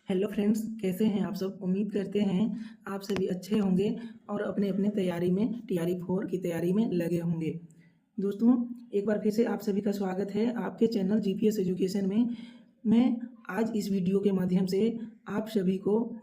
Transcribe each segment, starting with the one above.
Hello friends, कैसे हैं आप सब। उम्मीद करते हैं आप सभी अच्छे होंगे और अपने अपने तैयारी में टीआरई 4 की तैयारी में लगे होंगे। दोस्तों, एक बार फिर से आप सभी का स्वागत है आपके चैनल जीपीएस एजुकेशन में। मैं आज इस वीडियो के माध्यम से आप सभी को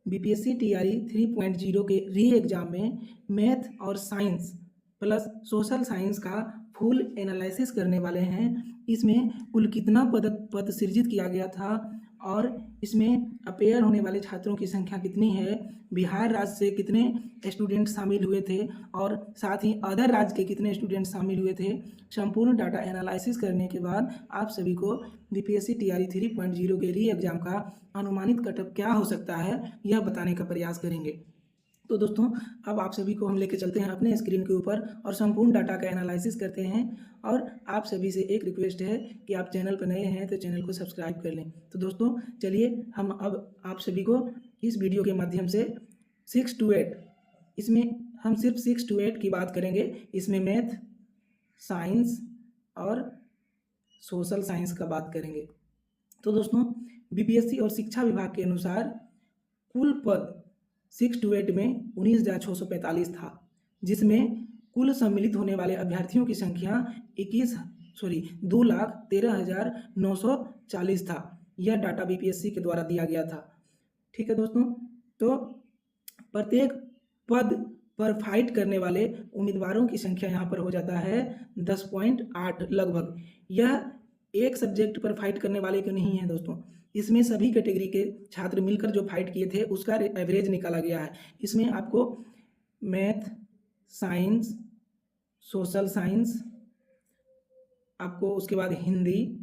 बीपीएससी टीआरई 3.0 के री एग्ज़ाम में मैथ और साइंस प्लस सोशल साइंस का फुल एनालिसिस करने वाले हैं। इसमें कुल कितना पद सृजित किया गया था और इसमें अपेयर होने वाले छात्रों की संख्या कितनी है, बिहार राज्य से कितने स्टूडेंट शामिल हुए थे और साथ ही अदर राज्य के कितने स्टूडेंट शामिल हुए थे, संपूर्ण डाटा एनालिसिस करने के बाद आप सभी को बीपीएससी टीआरई 3.0 के री एग्ज़ाम का अनुमानित कटअप क्या हो सकता है यह बताने का प्रयास करेंगे। तो दोस्तों, अब आप सभी को हम लेके चलते हैं अपने स्क्रीन के ऊपर और संपूर्ण डाटा का एनालिसिस करते हैं। और आप सभी से एक रिक्वेस्ट है कि आप चैनल पर नए हैं तो चैनल को सब्सक्राइब कर लें। तो दोस्तों चलिए, हम अब आप सभी को इस वीडियो के माध्यम से 6 to 8, इसमें हम सिर्फ 6 to 8 की बात करेंगे। इसमें मैथ, साइंस और सोशल साइंस का बात करेंगे। तो दोस्तों, बीपीएससी और शिक्षा विभाग के अनुसार कुल पद 6 to 8 में 19,645 था, जिसमें कुल सम्मिलित होने वाले अभ्यर्थियों की संख्या 2,13,940 था। यह डाटा बीपीएससी के द्वारा दिया गया था। ठीक है दोस्तों, तो प्रत्येक पद पर फाइट करने वाले उम्मीदवारों की संख्या यहाँ पर हो जाता है 10.8 लगभग। यह एक सब्जेक्ट पर फाइट करने वाले के नहीं है दोस्तों, इसमें सभी कैटेगरी के छात्र मिलकर जो फाइट किए थे उसका एवरेज निकाला गया है। इसमें आपको मैथ, साइंस, सोशल साइंस, आपको उसके बाद हिंदी,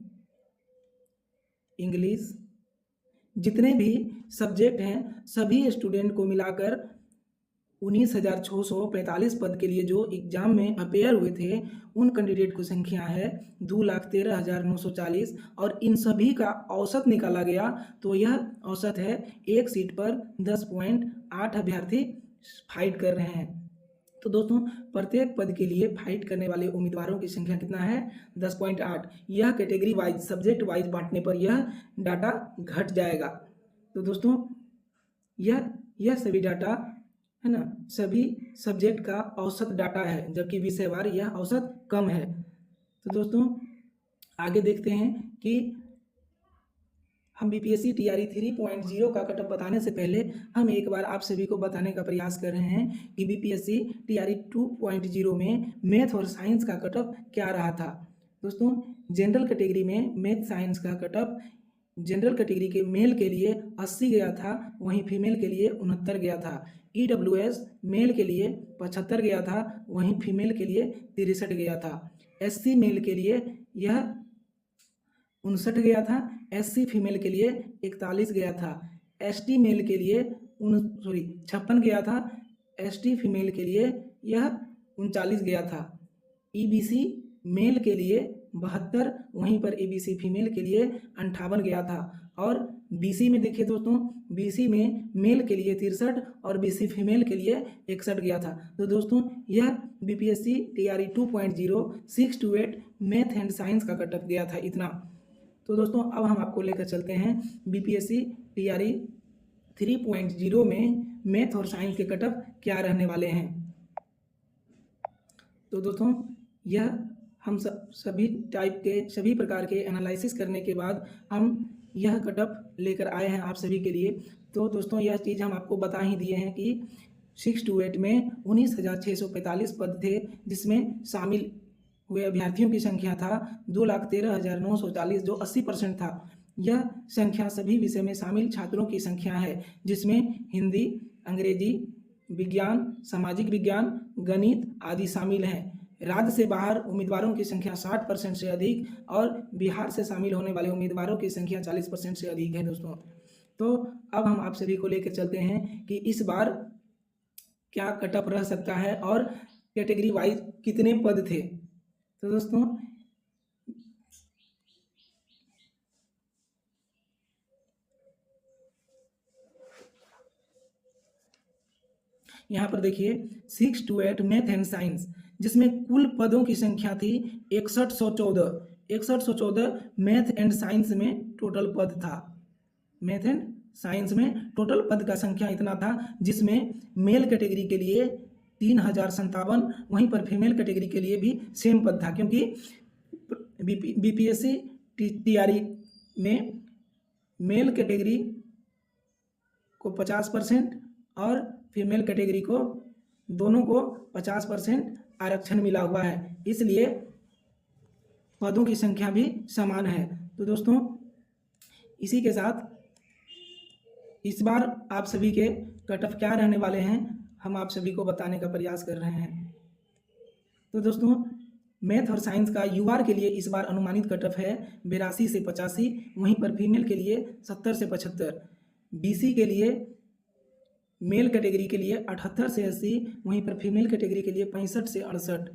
इंग्लिश, जितने भी सब्जेक्ट हैं सभी स्टूडेंट को मिलाकर 19,645 पद के लिए जो एग्जाम में अपेयर हुए थे उन कैंडिडेट की संख्या है 2,13,940 और इन सभी का औसत निकाला गया तो यह औसत है एक सीट पर 10.8 अभ्यर्थी फाइट कर रहे हैं। तो दोस्तों, प्रत्येक पद के लिए फाइट करने वाले उम्मीदवारों की संख्या कितना है 10.8। यह कैटेगरी वाइज सब्जेक्ट वाइज बांटने पर यह डाटा घट जाएगा। तो दोस्तों, यह सभी डाटा है ना, सभी सब्जेक्ट का औसत डाटा है, जबकि विषयवार यह औसत कम है। तो दोस्तों, आगे देखते हैं कि हम बीपीएससी टीआरई 3.0 का कटअप बताने से पहले हम एक बार आप सभी को बताने का प्रयास कर रहे हैं कि बीपीएससी टीआरई 2.0 में मैथ और साइंस का कटअप क्या रहा था। दोस्तों, जनरल कैटेगरी में मैथ साइंस का कटअप जनरल कैटेगरी के मेल के लिए 80 गया था, वहीं फीमेल के लिए 69 गया था। ईडब्ल्यूएस मेल के लिए 75 गया था, वहीं फीमेल के लिए 63 गया था। एससी मेल के लिए यह 59 गया था, एससी फीमेल के लिए 41 गया था, एसटी मेल के लिए 56 गया था, एसटी फीमेल के लिए यह 39 गया था। ईबीसी मेल के लिए 72, वहीं पर एबीसी फीमेल के लिए 58 गया था। और बीसी में देखिए दोस्तों, बीसी में मेल के लिए 63 और बीसी फीमेल के लिए 61 गया था। तो दोस्तों, यह BPSC TRE 2.0 6 to 8 math and science का कटअप गया था इतना। तो दोस्तों, अब हम आपको लेकर चलते हैं बीपीएससी टीआरई 3.0 में मैथ और साइंस के कटअप क्या रहने वाले हैं। तो दोस्तों, यह हम सभी प्रकार के एनालिसिस करने के बाद हम यह कटअप लेकर आए हैं आप सभी के लिए। तो दोस्तों, यह चीज़ हम आपको बता ही दिए हैं कि 6 to 8 में 19,645 पद थे, जिसमें शामिल हुए अभ्यर्थियों की संख्या था 2,13,940 जो 80% था। यह संख्या सभी विषय में शामिल छात्रों की संख्या है, जिसमें हिंदी, अंग्रेजी, विज्ञान, सामाजिक विज्ञान, गणित आदि शामिल हैं। राज्य से बाहर उम्मीदवारों की संख्या 60% से अधिक और बिहार से शामिल होने वाले उम्मीदवारों की संख्या 40% से अधिक है दोस्तों। तो अब हम आप सभी को लेकर चलते हैं कि इस बार क्या कटअप रह सकता है और कैटेगरी वाइज कितने पद थे। तो दोस्तों, यहाँ पर देखिए 6 to 8 मैथ एंड साइंस, जिसमें कुल पदों की संख्या थी 6114 मैथ एंड साइंस में टोटल पद था। मैथ एंड साइंस में टोटल पद का संख्या इतना था, जिसमें मेल कैटेगरी के लिए 3057, वहीं पर फीमेल कैटेगरी के लिए भी सेम पद था, क्योंकि बीपीएससी टीआरई में मेल कैटेगरी को 50% और फीमेल कैटेगरी को दोनों को 50% आरक्षण मिला हुआ है, इसलिए पदों की संख्या भी समान है। तो दोस्तों, इसी के साथ इस बार आप सभी के कट ऑफ क्या रहने वाले हैं, हम आप सभी को बताने का प्रयास कर रहे हैं। तो दोस्तों, मैथ और साइंस का यूआर के लिए इस बार अनुमानित कट ऑफ है 82 से 85, वहीं पर फीमेल के लिए 70 से 75, बीसी के लिए मेल कैटेगरी के लिए 78 से 80, वहीं पर फीमेल कैटेगरी के लिए 65 से 68,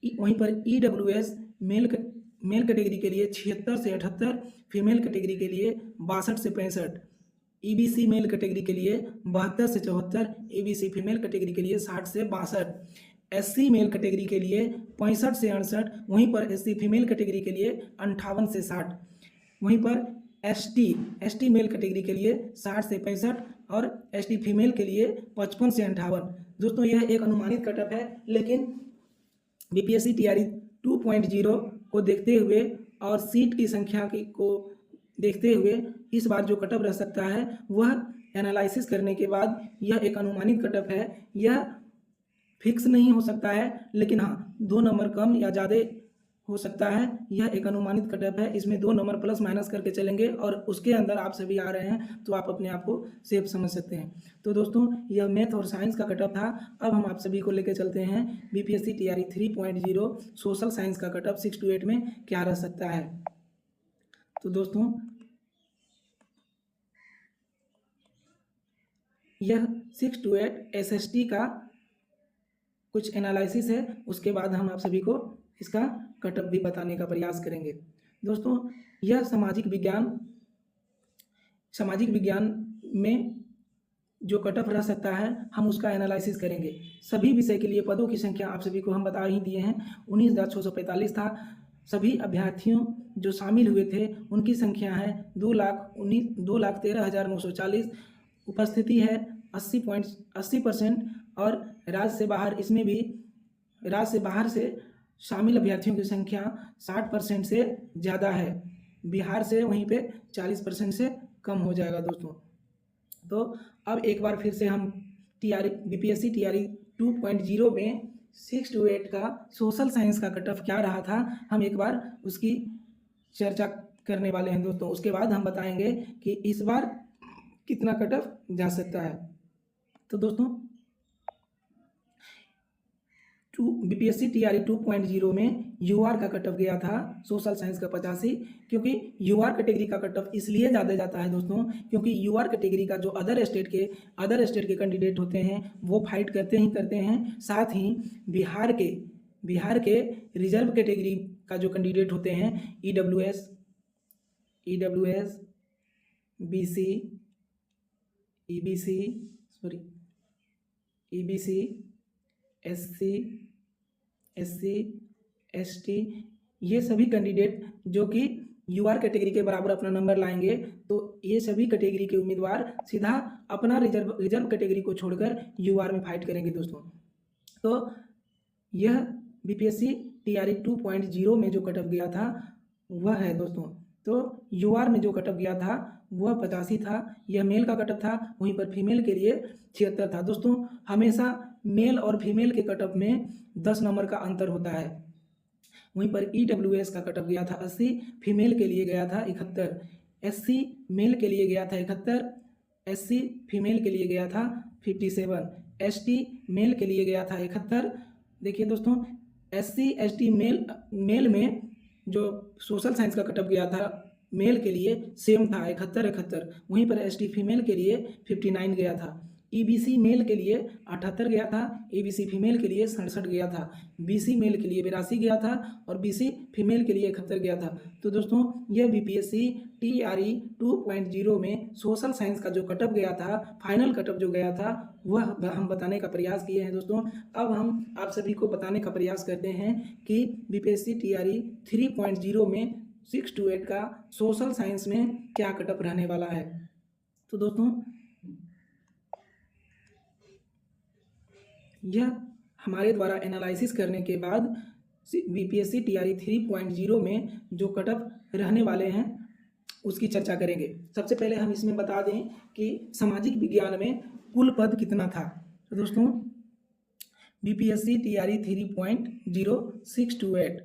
वहीं पर ईडब्ल्यूएस मेल कैटेगरी के लिए 76 से 78, फीमेल कैटेगरी के लिए 62 से 65, ईबीसी मेल कैटेगरी के लिए 72 से 74, ईबीसी फीमेल कैटेगरी के लिए 60 से 62, एससी मेल कैटेगरी के लिए 65 से 68, वहीं पर एससी फीमेल कैटेगरी के लिए 58 से 60, वहीं पर एसटी मेल कैटेगरी के लिए 60 से 65 और एसटी फीमेल के लिए 55 से 58। दोस्तों, यह एक अनुमानित कट ऑफ है, लेकिन बीपीएससी टीआरई 2.0 को देखते हुए और सीट की संख्या को देखते हुए इस बार जो कट ऑफ रह सकता है वह एनालिसिस करने के बाद यह एक अनुमानित कट ऑफ है। यह फिक्स नहीं हो सकता है, लेकिन हाँ 2 नंबर कम या ज़्यादा हो सकता है। यह एक अनुमानित कट ऑफ है, इसमें 2 नंबर प्लस माइनस करके चलेंगे और उसके अंदर आप सभी आ रहे हैं तो आप अपने आप को सेफ समझ सकते हैं। तो दोस्तों, यह मैथ और साइंस का कट ऑफ था। अब हम आप सभी को लेकर चलते हैं बीपीएससी टीआरई 3.0 सोशल साइंस का कट ऑफ 6 to 8 में क्या रह सकता है। तो दोस्तों, यह 6 to 8 एसएसटी का कुछ एनालिसिस है, उसके बाद हम आप सभी को इसका कट ऑफ भी बताने का प्रयास करेंगे। दोस्तों, यह सामाजिक विज्ञान में जो कट ऑफ रह सकता है हम उसका एनालिसिस करेंगे। सभी विषय के लिए पदों की संख्या आप सभी को हम बता ही दिए हैं, 19,645 था। सभी अभ्यर्थियों जो शामिल हुए थे उनकी संख्या है 2,13,940। उपस्थिति है 80% और राज्य से बाहर, इसमें भी राज्य से बाहर से शामिल अभ्यर्थियों की संख्या 60% से ज़्यादा है। बिहार से वहीं पे 40% से कम हो जाएगा दोस्तों। तो अब एक बार फिर से हम बीपीएससी टीआरई 2.0 में 6 to 8 का सोशल साइंस का कट ऑफ क्या रहा था, हम एक बार उसकी चर्चा करने वाले हैं दोस्तों। उसके बाद हम बताएंगे कि इस बार कितना कट ऑफ जा सकता है। तो दोस्तों, बीपीएससी टीआरई 2.0 में यूआर का कट ऑफ गया था सोशल साइंस का 85, क्योंकि यूआर कैटेगरी का कट ऑफ इसलिए ज़्यादा जाता है दोस्तों, क्योंकि यूआर कैटेगरी का जो अदर स्टेट के कैंडिडेट होते हैं वो फाइट करते हैं। साथ ही बिहार के रिजर्व कैटेगरी का जो कैंडिडेट होते हैं EWS, BC, EBC, SC, ST, ये सभी कैंडिडेट जो कि यूआर कैटेगरी के बराबर अपना नंबर लाएंगे, तो ये सभी कैटेगरी के उम्मीदवार सीधा अपना रिजर्व कैटेगरी को छोड़कर यूआर में फाइट करेंगे दोस्तों। तो यह बीपीएससी टीआरई 2.0 में जो कट ऑफ गया था वह है दोस्तों। तो यूआर में जो कट ऑफ गया था वह 85 था, यह मेल का कट ऑफ था, वहीं पर फीमेल के लिए 76 था। दोस्तों, हमेशा मेल और फीमेल के कट ऑफ में 10 नंबर का अंतर होता है। वहीं पर ईडब्ल्यूएस का कट ऑफ गया था 80, फीमेल के लिए गया था 71, एससी मेल के लिए गया था 71, एससी फीमेल के लिए गया था 57, एसटी मेल के लिए गया था 71। देखिए दोस्तों, एससी एसटी मेल में जो सोशल साइंस का कट ऑफ गया था मेल के लिए सेम था 71, वहीं पर एसटी फीमेल के लिए 59 गया था, ईबीसी मेल के लिए 78 गया था, ईबीसी फीमेल के लिए 67 गया था, बीसी मेल के लिए 82 गया था और बीसी फीमेल के लिए 71 गया था। तो दोस्तों, यह बीपीएससी टीआरई 2.0 में सोशल साइंस का जो कट ऑफ गया था, फाइनल कट ऑफ जो गया था, वह हम बताने का प्रयास किए हैं दोस्तों। अब हम आप सभी को बताने का प्रयास करते हैं कि बीपीएससी टीआरई 3.0 में 6 to 8 का सोशल साइंस में क्या कट ऑफ रहने वाला है। तो दोस्तों यह हमारे द्वारा एनालिसिस करने के बाद बीपीएससी टीआरई 3.0 में जो कट ऑफ रहने वाले हैं उसकी चर्चा करेंगे। सबसे पहले हम इसमें बता दें कि सामाजिक विज्ञान में कुल पद कितना था। तो दोस्तों बीपीएससी टीआरई 3.0 628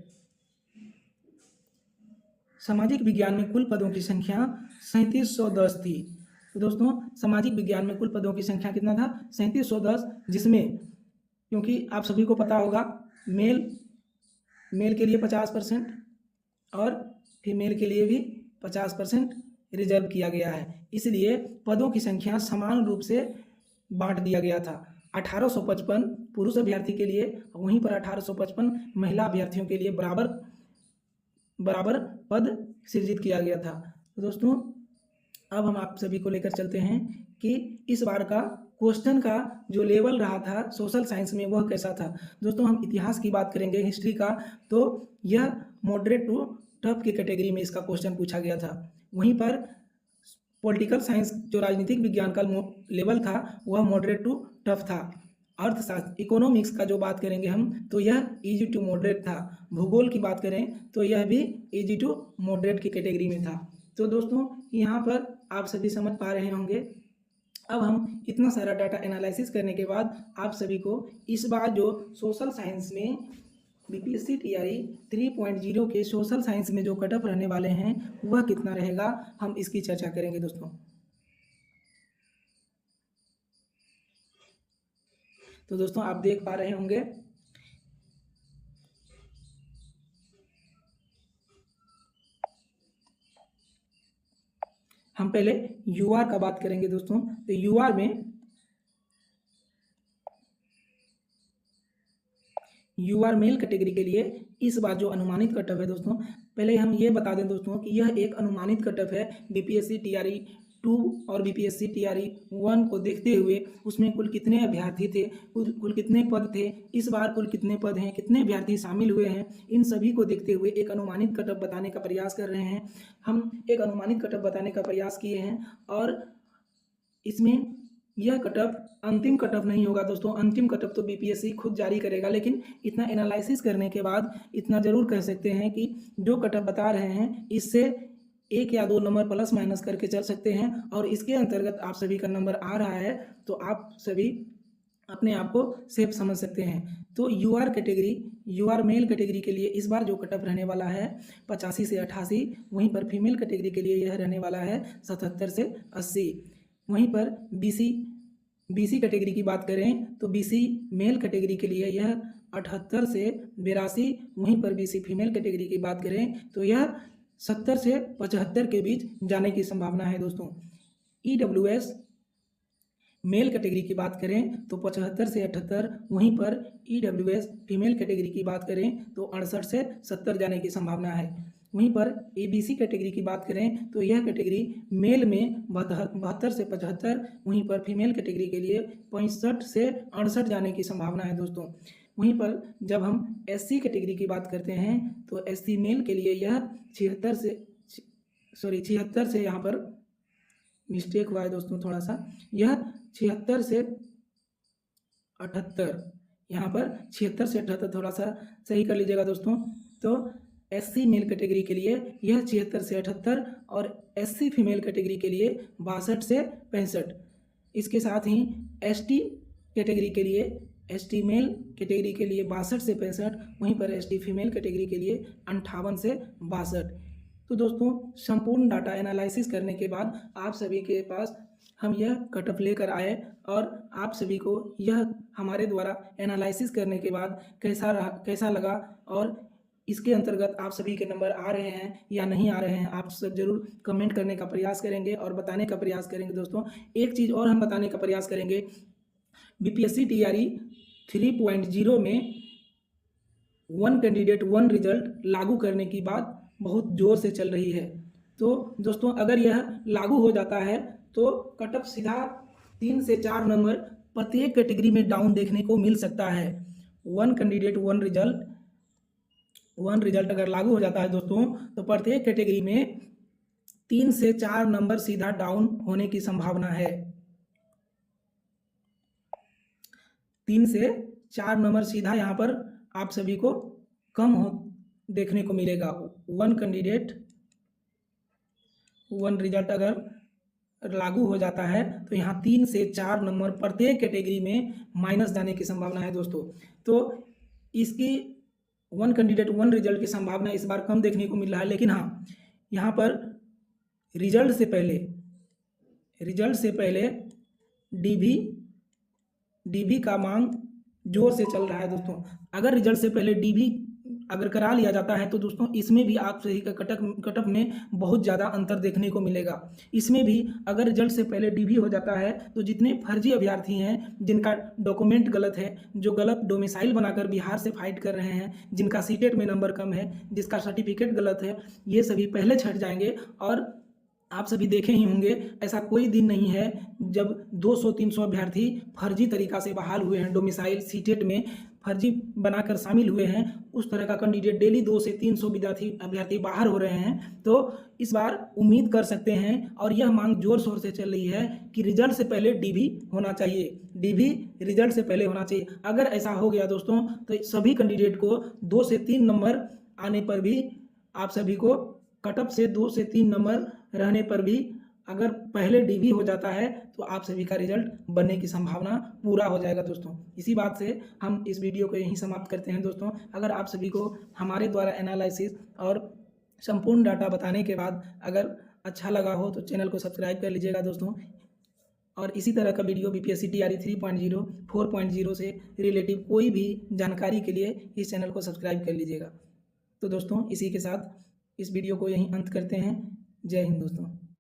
सामाजिक विज्ञान में कुल पदों की संख्या 3710 थी। तो दोस्तों सामाजिक विज्ञान में कुल पदों की संख्या कितना था 3710, जिसमें क्योंकि आप सभी को पता होगा मेल के लिए 50% और फीमेल के लिए भी 50% रिजर्व किया गया है, इसलिए पदों की संख्या समान रूप से बांट दिया गया था। 1855 पुरुष अभ्यर्थी के लिए, वहीं पर 1855 महिला अभ्यर्थियों के लिए बराबर पद सृजित किया गया था। तो दोस्तों अब हम आप सभी को लेकर चलते हैं कि इस बार का क्वेश्चन का जो लेवल रहा था सोशल साइंस में वह कैसा था। दोस्तों हम इतिहास की बात करेंगे, हिस्ट्री का, तो यह मॉडरेट टू टफ की कैटेगरी में इसका क्वेश्चन पूछा गया था। वहीं पर पॉलिटिकल साइंस जो राजनीतिक विज्ञान का लेवल था वह मॉडरेट टू टफ था। अर्थशास्त्र इकोनॉमिक्स का जो बात करेंगे हम तो यह इजी टू मॉडरेट था। भूगोल की बात करें तो यह भी इजी टू मॉडरेट की कैटेगरी में था। तो दोस्तों यहाँ पर आप सभी समझ पा रहे होंगे। अब हम इतना सारा डाटा एनालिसिस करने के बाद आप सभी को इस बार जो सोशल साइंस में बीपीएससी टीआरई 3.0 के सोशल साइंस में जो कट ऑफ रहने वाले हैं वह कितना रहेगा, हम इसकी चर्चा करेंगे दोस्तों। तो दोस्तों आप देख पा रहे होंगे हम पहले यूआर का बात करेंगे दोस्तों। तो यूआर मेल कैटेगरी के लिए इस बार जो अनुमानित कट ऑफ है दोस्तों, पहले हम ये बता दें दोस्तों कि यह एक अनुमानित कट ऑफ है। बीपीएससी टीआरई 2 और बीपीएससी टीआरई 1 को देखते हुए उसमें कुल कितने अभ्यर्थी थे, कुल कितने पद थे, इस बार कुल कितने पद हैं, कितने अभ्यर्थी शामिल हुए हैं, इन सभी को देखते हुए एक अनुमानित कट ऑफ बताने का प्रयास कर रहे हैं। हम एक अनुमानित कट ऑफ बताने का प्रयास किए हैं और इसमें यह कट ऑफ अंतिम कट ऑफ नहीं होगा दोस्तों। अंतिम कट ऑफ तो बीपीएससी खुद जारी करेगा, लेकिन इतना एनालिसिस करने के बाद इतना ज़रूर कह सकते हैं कि जो कट ऑफ बता रहे हैं इससे 1 या 2 नंबर प्लस माइनस करके चल सकते हैं और इसके अंतर्गत आप सभी का नंबर आ रहा है तो आप सभी अपने आप को सेफ समझ सकते हैं। तो यूआर मेल कैटेगरी के लिए इस बार जो कट ऑफ रहने वाला है 85 से 88, वहीं पर फीमेल कैटेगरी के लिए यह रहने वाला है 77 से 80। वहीं पर बीसी कैटेगरी की बात करें तो बीसी मेल कैटेगरी के लिए यह 78 से 82, वहीं पर बीसी फीमेल कैटेगरी की बात करें तो यह 70 से 75 के बीच जाने की संभावना है दोस्तों। ईडब्ल्यूएस मेल कैटेगरी की बात करें तो 75 से 78, वहीं पर ईडब्ल्यूएस फीमेल कैटेगरी की बात करें तो 68 से 70 जाने की संभावना है। वहीं पर एबीसी कैटेगरी की बात करें तो यह कैटेगरी मेल में 72 से 75, वहीं पर फीमेल कैटेगरी के लिए 65 से 68 जाने की संभावना है दोस्तों। वहीं पर जब हम एससी कैटेगरी की बात करते हैं तो एससी मेल के लिए यह 76 से यहाँ पर मिस्टेक हुआ है दोस्तों थोड़ा सा, यह 76 से 78, यहाँ पर 76 से 78 थोड़ा सा सही कर लीजिएगा दोस्तों। तो एससी मेल कैटेगरी के लिए यह 76 से 78 और एससी फीमेल कैटेगरी के लिए 62 से 65। इसके साथ ही एसटी कैटेगरी के लिए, एसटी मेल कैटेगरी के लिए 62 से 65, वहीं पर एसटी फीमेल कैटेगरी के लिए 58 से 62। तो दोस्तों संपूर्ण डाटा एनालिसिस करने के बाद आप सभी के पास हम यह कट ऑफ लेकर आए और आप सभी को यह हमारे द्वारा एनालिसिस करने के बाद कैसा लगा और इसके अंतर्गत आप सभी के नंबर आ रहे हैं या नहीं आ रहे हैं, आप सब जरूर कमेंट करने का प्रयास करेंगे और बताने का प्रयास करेंगे दोस्तों। एक चीज़ और हम बताने का प्रयास करेंगे, बीपीएससी टीआरई 3.0 में 1 कैंडिडेट 1 रिजल्ट लागू करने की बात बहुत ज़ोर से चल रही है। तो दोस्तों अगर यह लागू हो जाता है तो कट ऑफ सीधा 3 से 4 नंबर प्रत्येक कैटेगरी में डाउन देखने को मिल सकता है। 1 कैंडिडेट 1 रिजल्ट अगर लागू हो जाता है दोस्तों तो प्रत्येक कैटेगरी में 3 से 4 नंबर सीधा डाउन होने की संभावना है। 3 से 4 नंबर सीधा यहाँ पर आप सभी को कम हो देखने को मिलेगा। वन कैंडिडेट वन रिजल्ट अगर लागू हो जाता है तो यहाँ 3 से 4 नंबर प्रत्येक कैटेगरी में माइनस जाने की संभावना है दोस्तों। तो इसकी वन कैंडिडेट वन रिजल्ट की संभावना इस बार कम देखने को मिल रहा है, लेकिन हाँ यहाँ पर रिजल्ट से पहले डीबी का मांग जोर से चल रहा है दोस्तों। अगर रिजल्ट से पहले डीबी अगर करा लिया जाता है तो दोस्तों इसमें भी आप सही का कटअप में बहुत ज़्यादा अंतर देखने को मिलेगा। इसमें भी अगर रिजल्ट से पहले डीबी हो जाता है तो जितने फर्जी अभ्यर्थी हैं, जिनका डॉक्यूमेंट गलत है, जो गलत डोमिसाइल बनाकर बिहार से फाइट कर रहे हैं, जिनका सीटेट में नंबर कम है, जिसका सर्टिफिकेट गलत है, ये सभी पहले छट जाएंगे। और आप सभी देखे ही होंगे, ऐसा कोई दिन नहीं है जब 200-300 अभ्यर्थी फर्जी तरीका से बहाल हुए हैं, डोमिसाइल सीटेट में फर्जी बनाकर शामिल हुए हैं। उस तरह का कैंडिडेट डेली 200 से 300 अभ्यर्थी बाहर हो रहे हैं। तो इस बार उम्मीद कर सकते हैं और यह मांग जोर शोर से चल रही है कि रिजल्ट से पहले डीबी होना चाहिए, डीबी रिजल्ट से पहले होना चाहिए। अगर ऐसा हो गया दोस्तों तो सभी कैंडिडेट को 2 से 3 नंबर आने पर भी, आप सभी को कटअप से 2 से 3 नंबर रहने पर भी अगर पहले डीबी हो जाता है तो आप सभी का रिजल्ट बनने की संभावना पूरा हो जाएगा दोस्तों। इसी बात से हम इस वीडियो को यहीं समाप्त करते हैं दोस्तों। अगर आप सभी को हमारे द्वारा एनालिसिस और संपूर्ण डाटा बताने के बाद अगर अच्छा लगा हो तो चैनल को सब्सक्राइब कर लीजिएगा दोस्तों। और इसी तरह का वीडियो बीपीएससी टीआरई 3.0, 4.0 से रिलेटिव कोई भी जानकारी के लिए इस चैनल को सब्सक्राइब कर लीजिएगा। तो दोस्तों इसी के साथ इस वीडियो को यहीं अंत करते हैं। जय हिंद दोस्तों।